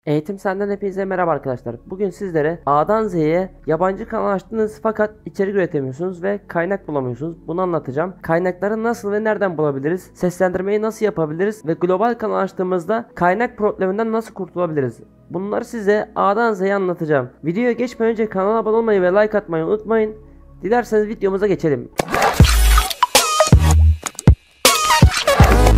Eğitim Senden hepinize merhaba arkadaşlar. Bugün sizlere A'dan Z'ye yabancı kanal açtınız fakat içerik üretemiyorsunuz ve kaynak bulamıyorsunuz. Bunu anlatacağım. Kaynakları nasıl ve nereden bulabiliriz? Seslendirmeyi nasıl yapabiliriz? Ve global kanal açtığımızda kaynak probleminden nasıl kurtulabiliriz? Bunları size A'dan Z'ye anlatacağım. Videoya geçmeden önce kanala abone olmayı ve like atmayı unutmayın. Dilerseniz videomuza geçelim.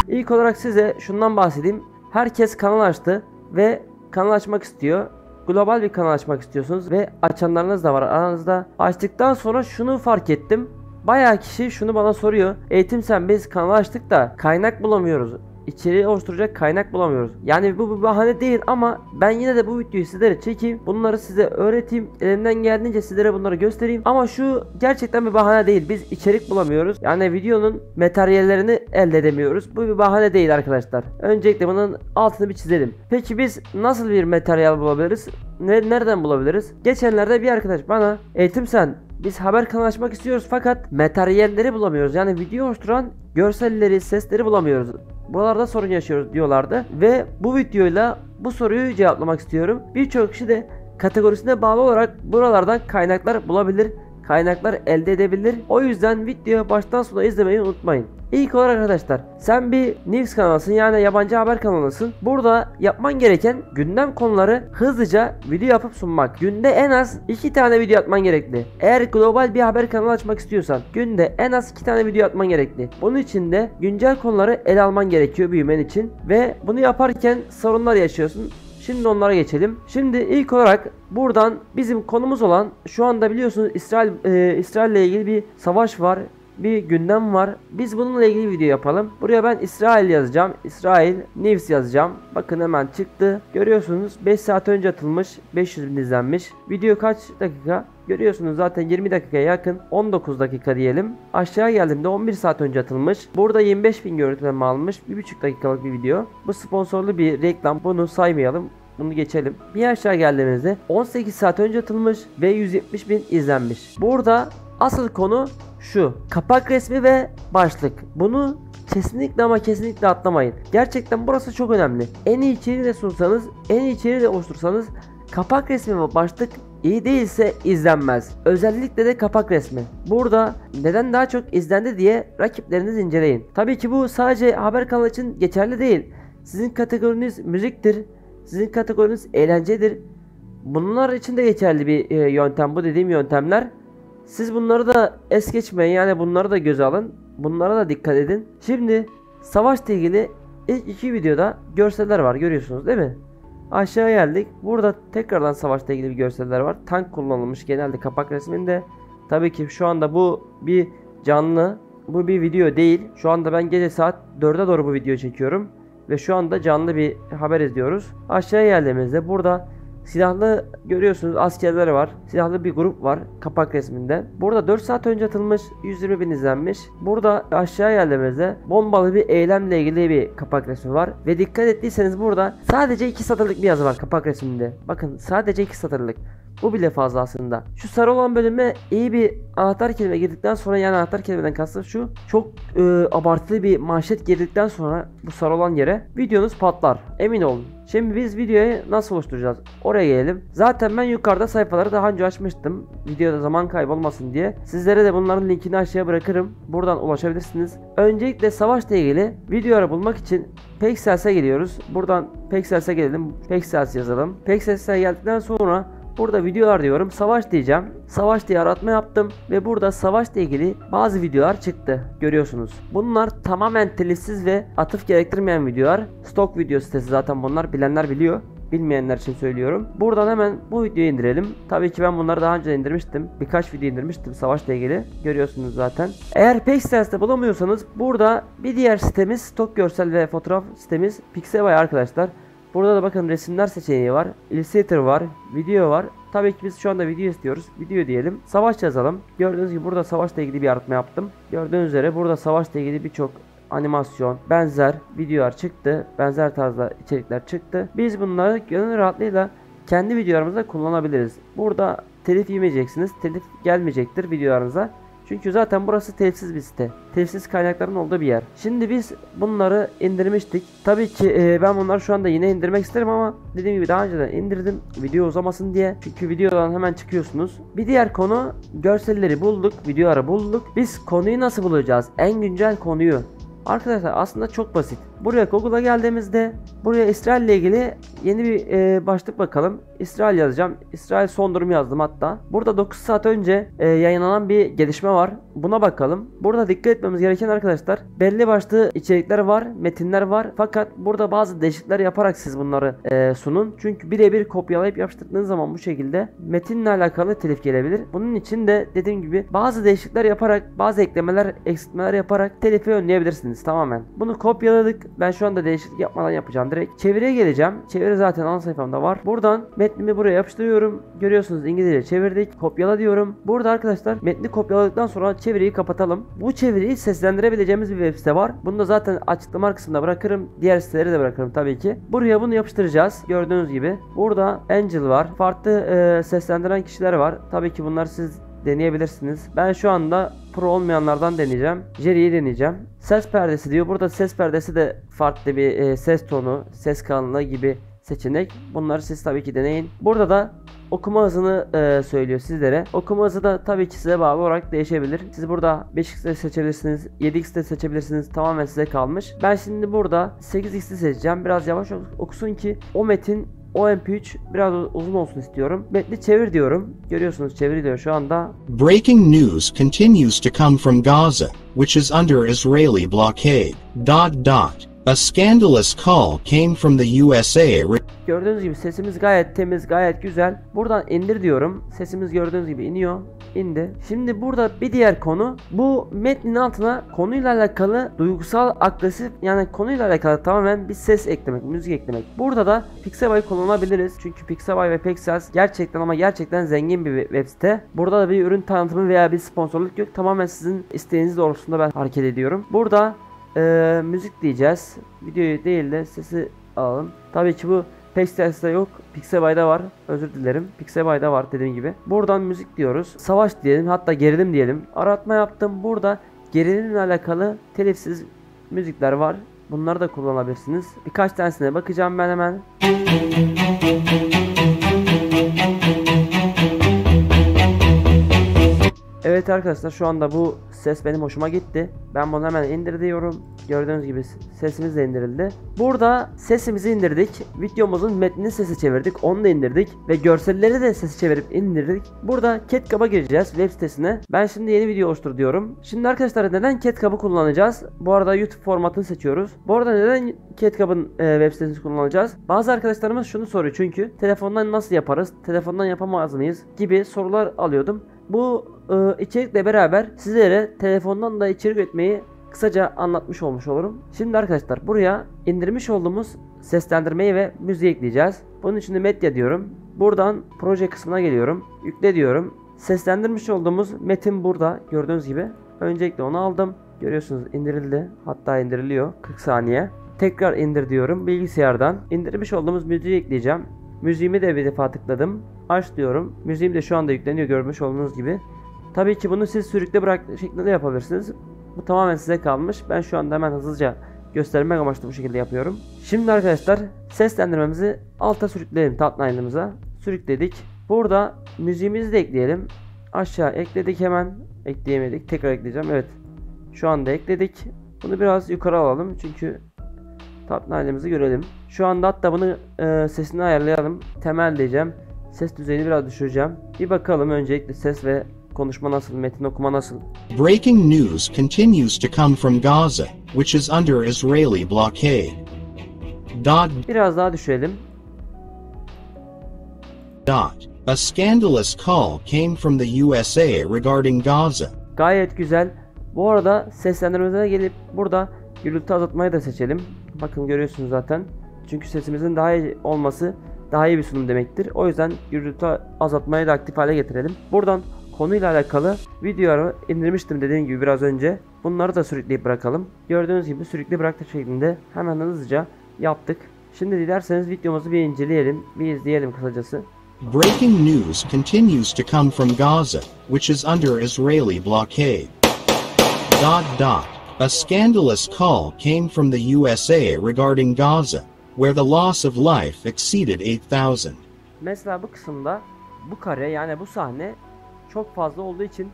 İlk olarak size şundan bahsedeyim. Herkes kanal açtı ve kanal açmak istiyor. Global bir kanal açmak istiyorsunuz ve açanlarınız da var aranızda. Açtıktan sonra şunu fark ettim. Bayağı kişi şunu bana soruyor. Eğitim Sen, biz kanal açtık da kaynak bulamıyoruz. İçeriği oluşturacak kaynak bulamıyoruz. Yani bu bir bahane değil ama ben yine de bu videoyu sizlere çekeyim. Bunları size öğreteyim. Elimden geldiğince sizlere bunları göstereyim. Ama şu gerçekten bir bahane değil. Biz içerik bulamıyoruz. Yani videonun materyallerini elde edemiyoruz. Bu bir bahane değil arkadaşlar. Öncelikle bunun altını bir çizelim. Peki biz nasıl bir materyal bulabiliriz? Nereden bulabiliriz? Geçenlerde bir arkadaş bana Eğitim Sen, biz haber kanalı açmak istiyoruz fakat materyalleri bulamıyoruz. Yani video oluşturan görselleri, sesleri bulamıyoruz. Buralarda sorun yaşıyoruz diyorlardı. Ve bu videoyla bu soruyu cevaplamak istiyorum. Birçok kişi de kategorisine bağlı olarak buralardan kaynaklar bulabilir, kaynaklar elde edebilir. O yüzden videoyu baştan sona izlemeyi unutmayın. İlk olarak arkadaşlar, sen bir news kanalısın, yani yabancı haber kanalısın. Burada yapman gereken gündem konuları hızlıca video yapıp sunmak. Günde en az 2 tane video atman gerekli. Eğer global bir haber kanalı açmak istiyorsan günde en az 2 tane video atman gerekli. Bunun için de güncel konuları ele alman gerekiyor büyümen için. Ve bunu yaparken sorunlar yaşıyorsun. Şimdi onlara geçelim. Şimdi ilk olarak buradan bizim konumuz olan, şu anda biliyorsunuz İsrail ile ilgili bir savaş var. Bir gündem var. Biz bununla ilgili video yapalım. Buraya ben İsrail yazacağım. İsrail News yazacağım. Bakın hemen çıktı. Görüyorsunuz 5 saat önce atılmış. 500 bin izlenmiş. Video kaç dakika? Görüyorsunuz zaten 20 dakikaya yakın. 19 dakika diyelim. Aşağı geldiğimde 11 saat önce atılmış. Burada 25 bin görüntüleme almış. 1,5 dakikalık bir video. Bu sponsorlu bir reklam. Bunu saymayalım. Bunu geçelim. Bir aşağı geldiğimizde 18 saat önce atılmış ve 170 bin izlenmiş. Burada asıl konu şu: kapak resmi ve başlık. Bunu kesinlikle ama kesinlikle atlamayın. Gerçekten burası çok önemli. En iyi içeriği de sunsanız, en iyi içeriği de oluştursanız, kapak resmi ve başlık iyi değilse izlenmez. Özellikle de kapak resmi. Burada neden daha çok izlendi diye rakiplerinizi inceleyin. Tabii ki bu sadece haber kanalı için geçerli değil. Sizin kategoriniz müziktir. Sizin kategoriniz eğlencedir. Bunlar için de geçerli bir yöntem bu dediğim yöntemler. Siz bunları da es geçmeyin, yani bunları da göze alın. Bunlara da dikkat edin. Şimdi savaşla ilgili ilk 2 videoda görseller var, görüyorsunuz değil mi? Aşağı geldik. Burada tekrardan savaşla ilgili bir görseller var. Tank kullanılmış genelde kapak resminde. Tabii ki şu anda bu bir canlı. Bu bir video değil. Şu anda ben gece saat 4'e doğru bu videoyu çekiyorum. Ve şu anda canlı bir haber izliyoruz. Aşağıya geldiğimizde burada silahlı görüyorsunuz askerler var. Silahlı bir grup var kapak resminde. Burada 4 saat önce atılmış, 120 bin izlenmiş. Burada aşağı geldiğimizde bombalı bir eylemle ilgili bir kapak resmi var. Ve dikkat ettiyseniz burada sadece 2 satırlık bir yazı var kapak resminde. Bakın sadece 2 satırlık. Bu bile fazla aslında. Şu sarı olan bölüme iyi bir anahtar kelime girdikten sonra, yani anahtar kelimeden kastım şu: çok abartılı bir manşet girdikten sonra bu sarı olan yere videonuz patlar. Emin olun. Şimdi biz videoyu nasıl oluşturacağız? Oraya gelelim. Zaten ben yukarıda sayfaları daha önce açmıştım. Videoda zaman kaybolmasın diye. Sizlere de bunların linkini aşağıya bırakırım. Buradan ulaşabilirsiniz. Öncelikle savaşla ilgili videoları bulmak için Pexels'e geliyoruz. Buradan Pexels'e gelelim. Pexels yazalım. Pexels'e geldikten sonra burada videolar diyorum. Savaş diyeceğim. Savaş diye aratma yaptım ve burada savaşla ilgili bazı videolar çıktı. Görüyorsunuz. Bunlar tamamen telifsiz ve atıf gerektirmeyen videolar. Stok video sitesi zaten bunlar. Bilenler biliyor. Bilmeyenler için söylüyorum. Buradan hemen bu videoyu indirelim. Tabii ki ben bunları daha önce indirmiştim. Birkaç video indirmiştim savaşla ilgili. Görüyorsunuz zaten. Eğer Pexels'te bulamıyorsanız burada bir diğer sitemiz, stok görsel ve fotoğraf sitemiz Pixabay arkadaşlar. Burada da bakın resimler seçeneği var. Illustrator var. Video var. Tabii ki biz şu anda video istiyoruz. Video diyelim. Savaş yazalım. Gördüğünüz gibi burada savaşla ilgili bir aratma yaptım. Gördüğünüz üzere burada savaşla ilgili birçok animasyon, benzer videolar çıktı. Benzer tarzda içerikler çıktı. Biz bunları gönül rahatlığıyla kendi videolarımızda kullanabiliriz. Burada telif yemeyeceksiniz. Telif gelmeyecektir videolarınıza. Çünkü zaten burası telifsiz bir site. Telifsiz kaynakların olduğu bir yer. Şimdi biz bunları indirmiştik. Tabii ki ben bunları şu anda yine indirmek isterim ama dediğim gibi daha önceden indirdim. Video uzamasın diye. Çünkü videodan hemen çıkıyorsunuz. Bir diğer konu, görselleri bulduk. Videoları bulduk. Biz konuyu nasıl bulacağız? En güncel konuyu. Arkadaşlar aslında çok basit. Buraya Google'a geldiğimizde buraya İsrail ile ilgili yeni bir başlık bakalım. İsrail yazacağım. İsrail son durum yazdım hatta. Burada 9 saat önce yayınlanan bir gelişme var. Buna bakalım. Burada dikkat etmemiz gereken arkadaşlar, belli başlı içerikler var, metinler var. Fakat burada bazı değişiklikler yaparak siz bunları sunun. Çünkü birebir kopyalayıp yapıştırdığınız zaman bu şekilde metinle alakalı telif gelebilir. Bunun için de dediğim gibi bazı değişiklikler yaparak, bazı eklemeler, eksiltmeler yaparak telifi önleyebilirsiniz tamamen. Bunu kopyaladık. Ben şu anda değişiklik yapmadan yapacağım direkt. Çeviriye geleceğim. Çeviri zaten ana sayfamda var. Buradan metnimi buraya yapıştırıyorum. Görüyorsunuz İngilizce çevirdik. Kopyala diyorum. Burada arkadaşlar metni kopyaladıktan sonra çeviriyi kapatalım. Bu çeviriyi seslendirebileceğimiz bir web site var. Bunu da zaten açıklama kısmında bırakırım. Diğer siteleri de bırakırım tabii ki. Buraya bunu yapıştıracağız. Gördüğünüz gibi. Burada Angel var. Farklı seslendiren kişiler var. Tabii ki bunlar siz deneyebilirsiniz. Ben şu anda pro olmayanlardan deneyeceğim. Jerry'yi deneyeceğim. Ses perdesi diyor. Burada ses perdesi de farklı bir ses tonu, ses kalınlığı gibi seçenek. Bunları siz tabii ki deneyin. Burada da okuma hızını söylüyor sizlere. Okuma hızı da tabii ki size bağlı olarak değişebilir. Siz burada 5x'te seçebilirsiniz, 7x'te seçebilirsiniz. Tamamen size kalmış. Ben şimdi burada 8x'te seçeceğim. Biraz yavaş okusun ki o metin, o MP3 biraz uzun olsun istiyorum. Metni çevir diyorum. Görüyorsunuz çeviriyor şu anda. Breaking news continues to come from Gaza, which is under Israeli blockade. A scandalous call came from the USA. Gördüğünüz gibi sesimiz gayet temiz, gayet güzel. Buradan indir diyorum. Sesimiz gördüğünüz gibi iniyor. İndi. Şimdi burada bir diğer konu, bu metnin altına konuyla alakalı duygusal, agresif, yani konuyla alakalı tamamen bir ses eklemek, müzik eklemek. Burada da Pixabay kullanabiliriz. Çünkü Pixabay ve Pexels gerçekten ama gerçekten zengin bir web site. Burada da bir ürün tanıtımı veya bir sponsorluk yok. Tamamen sizin isteğiniz doğrultusunda ben hareket ediyorum. Burada müzik diyeceğiz. Videoyu değil de sesi alalım. Tabii ki bu Pexels'te yok. Pixabay'da var. Özür dilerim. Pixabay'da var dediğim gibi. Buradan müzik diyoruz. Savaş diyelim. Hatta gerilim diyelim. Aratma yaptım. Burada gerilimle alakalı telifsiz müzikler var. Bunları da kullanabilirsiniz. Birkaç tanesine bakacağım ben hemen. Evet arkadaşlar, şu anda bu ses benim hoşuma gitti. Ben bunu hemen indir diyorum. Gördüğünüz gibi sesimiz de indirildi. Burada sesimizi indirdik. Videomuzun metnini sesi çevirdik. Onu da indirdik. Ve görselleri de sesi çevirip indirdik. Burada CapCut'a gireceğiz web sitesine. Ben şimdi yeni video oluştur diyorum. Şimdi arkadaşlar neden CapCut'ı kullanacağız? Bu arada YouTube formatını seçiyoruz. Bu arada neden CapCut'ın web sitesini kullanacağız? Bazı arkadaşlarımız şunu soruyor çünkü. Telefondan nasıl yaparız? Telefondan yapamaz mıyız? Gibi sorular alıyordum. Bu içerikle beraber sizlere telefondan da içerik üretmeyi kısaca anlatmış olmuş olurum. Şimdi arkadaşlar buraya indirmiş olduğumuz seslendirmeyi ve müziği ekleyeceğiz. Bunun için de medya diyorum. Buradan proje kısmına geliyorum. Yükle diyorum. Seslendirmiş olduğumuz metin burada gördüğünüz gibi. Öncelikle onu aldım. Görüyorsunuz indirildi. Hatta indiriliyor 40 saniye. Tekrar indir diyorum bilgisayardan. İndirmiş olduğumuz müziği ekleyeceğim. Müziğimi de bir defa tıkladım. Aç diyorum. Müziğim de şu anda yükleniyor görmüş olduğunuz gibi. Tabii ki bunu siz sürükle bırak şeklinde yapabilirsiniz. Bu tamamen size kalmış. Ben şu anda hemen hızlıca göstermek amaçlı bu şekilde yapıyorum. Şimdi arkadaşlar seslendirmemizi alta sürükleyelim, timeline'ımıza. Sürükledik. Burada müziğimizi de ekleyelim. Aşağı ekledik hemen. Ekleyemedik. Tekrar ekleyeceğim. Evet. Şu anda ekledik. Bunu biraz yukarı alalım. Çünkü timeline'ımızı görelim. Şu anda hatta bunu sesini ayarlayalım. Temel diyeceğim. Ses düzeyini biraz düşüreceğim. Bir bakalım öncelikle ses ve konuşma nasıl, metin okuma nasıl? Breaking news continues to come from Gaza, which is under Israeli blockade. Biraz daha düşürelim. A scandalous call came from the USA regarding Gaza. Gayet güzel. Bu arada seslendirmemize gelip burada gürültü azaltmayı da seçelim. Bakın görüyorsunuz zaten. Çünkü sesimizin daha iyi olması daha iyi bir sunum demektir. O yüzden gürültü azaltmayı da aktif hale getirelim. Buradan konuyla alakalı videoları indirmiştim dediğim gibi biraz önce. Bunları da sürükleyip bırakalım. Gördüğünüz gibi sürükle bıraktık şeklinde hemen hızlıca yaptık. Şimdi dilerseniz videomuzu bir inceleyelim, bir izleyelim kısacası. Breaking news continues to come from Gaza, which is under Israeli blockade. A scandalous call came from the USA regarding Gaza, where the loss of life exceeded 8,000. Mesela bu kısımda bu kare, yani bu sahne çok fazla olduğu için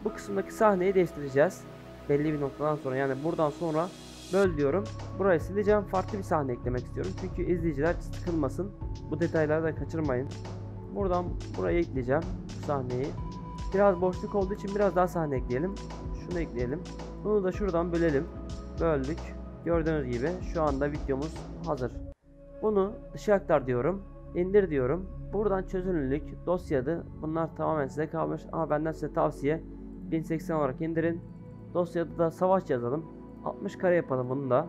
bu kısımdaki sahneyi değiştireceğiz. Belli bir noktadan sonra, yani buradan sonra böl diyorum. Burayı sileceğim. Farklı bir sahne eklemek istiyorum. Çünkü izleyiciler sıkılmasın. Bu detayları da kaçırmayın. Buradan buraya ekleyeceğim bu sahneyi. Biraz boşluk olduğu için biraz daha sahne ekleyelim. Şunu ekleyelim. Bunu da şuradan bölelim. Böldük. Gördüğünüz gibi şu anda videomuz hazır. Bunu dışa aktar diyorum. İndir diyorum. Buradan çözünürlük, dosyadı. Bunlar tamamen size kalmış ama benden size tavsiye 1080 olarak indirin. Dosyada da savaş yazalım. 60 kare yapalım bunu da.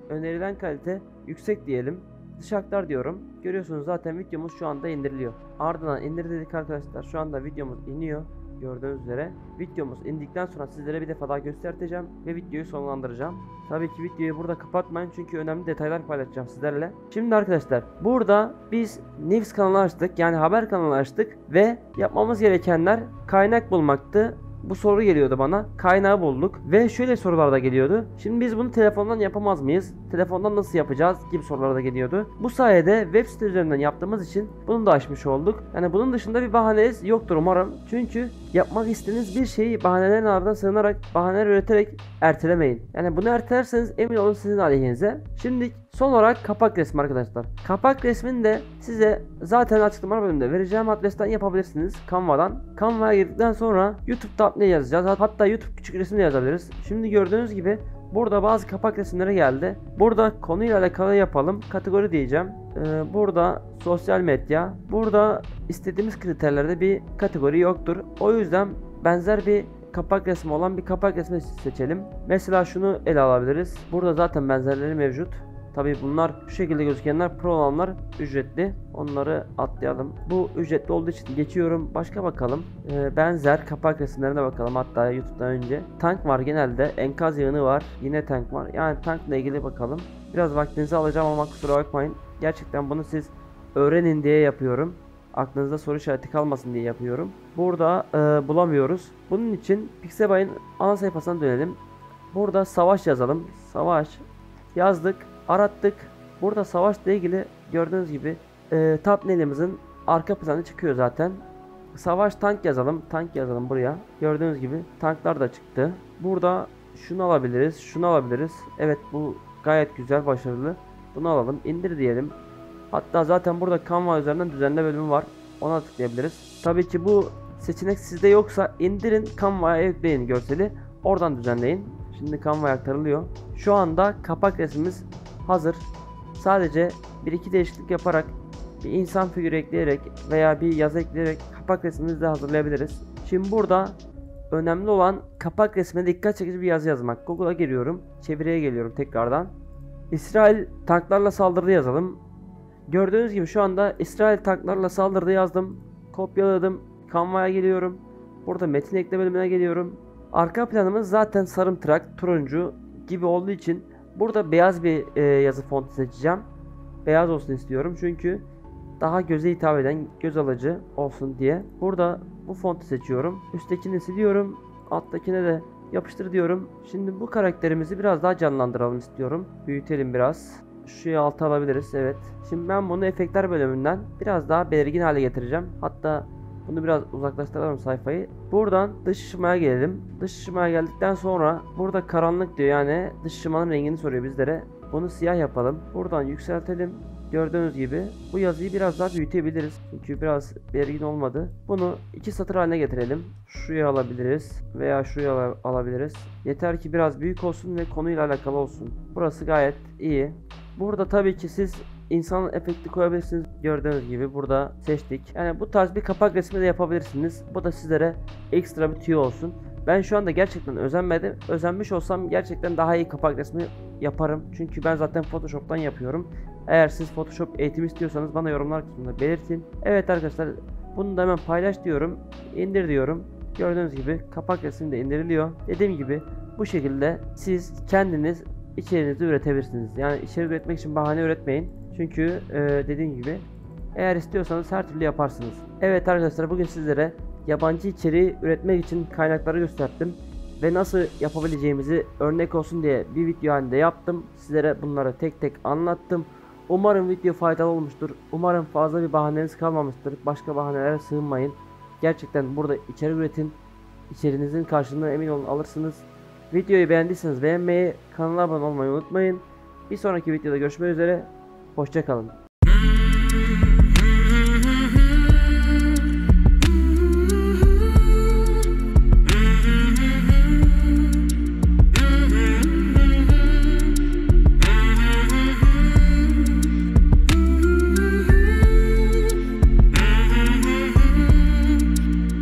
Önerilen kalite yüksek diyelim. Dışa aktar diyorum. Görüyorsunuz zaten videomuz şu anda indiriliyor. Ardından indir dedik arkadaşlar. Şu anda videomuz iniyor. Gördüğünüz üzere. Videomuz indikten sonra sizlere bir defa daha göstereceğim ve videoyu sonlandıracağım. Tabii ki videoyu burada kapatmayın çünkü önemli detaylar paylaşacağım sizlerle. Şimdi arkadaşlar, burada biz News kanalı açtık, yani haber kanalı açtık ve yapmamız gerekenler kaynak bulmaktı. Bu soru geliyordu bana. Kaynağı bulduk ve şöyle sorular da geliyordu. Şimdi biz bunu telefondan yapamaz mıyız? Telefondan nasıl yapacağız gibi sorular da geliyordu. Bu sayede web site üzerinden yaptığımız için bunu da aşmış olduk. Yani bunun dışında bir bahaneniz yoktur umarım. Çünkü yapmak istediğiniz bir şeyi bahanelerin ardından sığınarak, bahaneler üreterek ertelemeyin. Yani bunu ertelerseniz emin olun sizin aleyhinize. Şimdi son olarak kapak resmi arkadaşlar. Kapak resmini de size zaten açıklama bölümünde vereceğim adresten yapabilirsiniz. Canva'dan. Canva'ya girdikten sonra YouTube thumbnail yazacağız. Hatta YouTube küçük resim de yazabiliriz. Şimdi gördüğünüz gibi burada bazı kapak resimleri geldi. Burada konuyla alakalı yapalım. Kategori diyeceğim. Burada sosyal medya. Burada istediğimiz kriterlerde bir kategori yoktur. O yüzden benzer bir kapak resmi olan bir kapak resmi seçelim. Mesela şunu ele alabiliriz. Burada zaten benzerleri mevcut. Tabii bunlar şu şekilde gözükenler, pro olanlar ücretli. Onları atlayalım. Bu ücretli olduğu için geçiyorum. Başka bakalım. Benzer kapak resimlerine bakalım. Hatta YouTube'dan önce. Tank var genelde. Enkaz yığını var. Yine tank var. Yani tankla ilgili bakalım. Biraz vaktinizi alacağım ama kusura bakmayın. Gerçekten bunu siz öğrenin diye yapıyorum. Aklınızda soru işareti kalmasın diye yapıyorum. Burada bulamıyoruz. Bunun için Pixabay'ın ana sayfasına dönelim. Burada savaş yazalım. Savaş yazdık. Arattık. Burada savaşla ilgili gördüğünüz gibi thumbnail'imizin arka planı çıkıyor zaten. Savaş tank yazalım. Tank yazalım buraya. Gördüğünüz gibi tanklar da çıktı. Burada şunu alabiliriz. Şunu alabiliriz. Evet, bu gayet güzel, başarılı. Bunu alalım. İndir diyelim. Hatta zaten burada Canva üzerinden düzenle bölümü var. Ona tıklayabiliriz. Tabii ki bu seçenek sizde yoksa indirin, Canva'ya yükleyin görseli. Oradan düzenleyin. Şimdi Canva'ya aktarılıyor. Şu anda kapak resmimiz hazır. Sadece bir iki değişiklik yaparak, bir insan figürü ekleyerek veya bir yazı ekleyerek kapak resmimizi de hazırlayabiliriz. Şimdi burada önemli olan kapak resmine dikkat çekici bir yazı yazmak. Google'a giriyorum. Çeviriye geliyorum tekrardan. İsrail tanklarla saldırdı yazalım. Gördüğünüz gibi şu anda İsrail tanklarla saldırdı yazdım. Kopyaladım. Canva'ya geliyorum. Burada metin ekle bölümüne geliyorum. Arka planımız zaten sarımtırak, turuncu gibi olduğu için burada beyaz bir yazı fontu seçeceğim. Beyaz olsun istiyorum çünkü daha göze hitap eden, göz alıcı olsun diye. Burada bu fontu seçiyorum. Üsttekini siliyorum. Alttakine de yapıştır diyorum. Şimdi bu karakterimizi biraz daha canlandıralım istiyorum. Büyütelim biraz. Şu alta alabiliriz, evet. Şimdi ben bunu efektler bölümünden biraz daha belirgin hale getireceğim. Hatta bunu biraz uzaklaştıralım sayfayı. Buradan dış ışımaya gelelim. Dış ışımaya geldikten sonra burada karanlık diyor, yani dış ışımanın rengini soruyor bizlere. Bunu siyah yapalım. Buradan yükseltelim. Gördüğünüz gibi bu yazıyı biraz daha büyütebiliriz. Çünkü biraz belirgin olmadı. Bunu iki satır haline getirelim. Şuraya alabiliriz veya şuraya alabiliriz. Yeter ki biraz büyük olsun ve konuyla alakalı olsun. Burası gayet iyi. Burada tabii ki siz insan efekti koyabilirsiniz. Gördüğünüz gibi burada seçtik. Yani bu tarz bir kapak resmi de yapabilirsiniz. Bu da sizlere ekstra bir tüyo olsun. Ben şu anda gerçekten özenmedim. Özenmiş olsam gerçekten daha iyi kapak resmi yaparım. Çünkü ben zaten Photoshop'tan yapıyorum. Eğer siz Photoshop eğitimi istiyorsanız bana yorumlar kısmında belirtin. Evet arkadaşlar, bunu da hemen paylaş diyorum. İndir diyorum. Gördüğünüz gibi kapak resmi de indiriliyor. Dediğim gibi bu şekilde siz kendiniz içeriğinizi üretebilirsiniz. Yani içerik üretmek için bahane üretmeyin. Çünkü dediğim gibi Eğer istiyorsanız her türlü yaparsınız. Evet arkadaşlar, bugün sizlere yabancı içeriği üretmek için kaynakları gösterdim ve nasıl yapabileceğimizi örnek olsun diye bir video halinde yaptım. Sizlere bunları tek tek anlattım. Umarım video faydalı olmuştur. Umarım fazla bir bahaneniz kalmamıştır. Başka bahanelere sığınmayın. Gerçekten burada içerik üretin. İçerinizin karşılığını emin olun alırsınız. Videoyu beğendiyseniz beğenmeyi, kanala abone olmayı unutmayın. Bir sonraki videoda görüşmek üzere. Hoşça kalın.